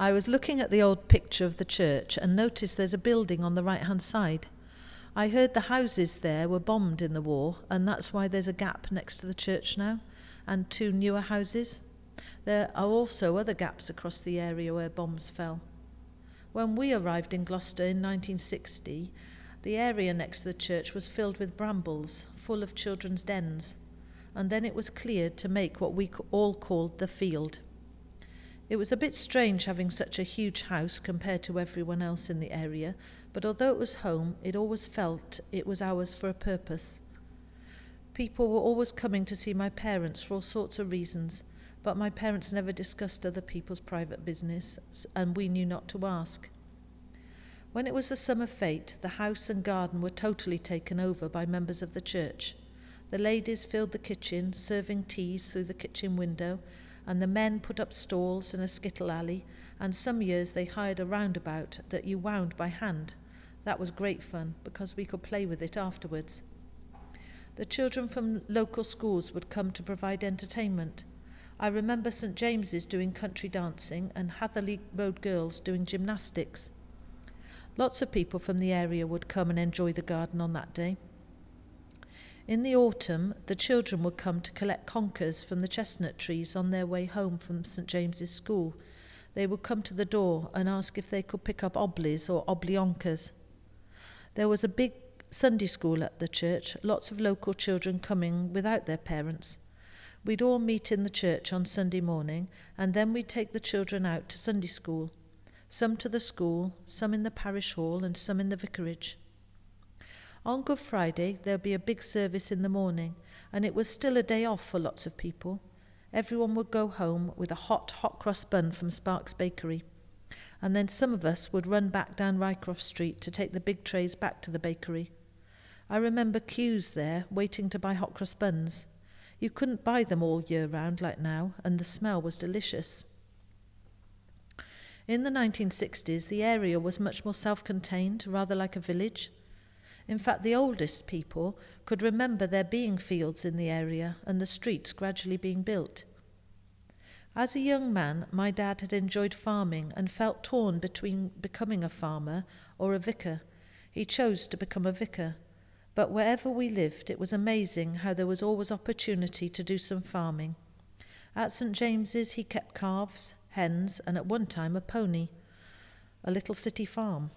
I was looking at the old picture of the church and noticed there's a building on the right-hand side. I heard the houses there were bombed in the war, and that's why there's a gap next to the church now, and 2 newer houses. There are also other gaps across the area where bombs fell. When we arrived in Gloucester in 1960, the area next to the church was filled with brambles, full of children's dens, and then it was cleared to make what we all called the field. It was a bit strange having such a huge house compared to everyone else in the area, but although it was home, it always felt it was ours for a purpose. People were always coming to see my parents for all sorts of reasons, but my parents never discussed other people's private business, and we knew not to ask. When it was the summer fete, the house and garden were totally taken over by members of the church. The ladies filled the kitchen, serving teas through the kitchen window, and the men put up stalls and a skittle alley, and some years they hired a roundabout that you wound by hand. That was great fun, because we could play with it afterwards. The children from local schools would come to provide entertainment. I remember St James's doing country dancing and Hatherley Road girls doing gymnastics. Lots of people from the area would come and enjoy the garden on that day. In the autumn, the children would come to collect conkers from the chestnut trees on their way home from St James's School. They would come to the door and ask if they could pick up oblies or oblionkers. There was a big Sunday school at the church, lots of local children coming without their parents. We'd all meet in the church on Sunday morning, and then we'd take the children out to Sunday school. Some to the school, some in the parish hall, and some in the vicarage. On Good Friday, there'd be a big service in the morning, and it was still a day off for lots of people. Everyone would go home with a hot cross bun from Sparks Bakery, and then some of us would run back down Rycroft Street to take the big trays back to the bakery. I remember queues there waiting to buy hot cross buns. You couldn't buy them all year round like now, and the smell was delicious. In the 1960s, the area was much more self-contained, rather like a village. In fact, the oldest people could remember there being fields in the area and the streets gradually being built. As a young man, my dad had enjoyed farming and felt torn between becoming a farmer or a vicar. He chose to become a vicar. But wherever we lived, it was amazing how there was always opportunity to do some farming. At St James's, he kept calves, hens, and at one time a pony, a little city farm.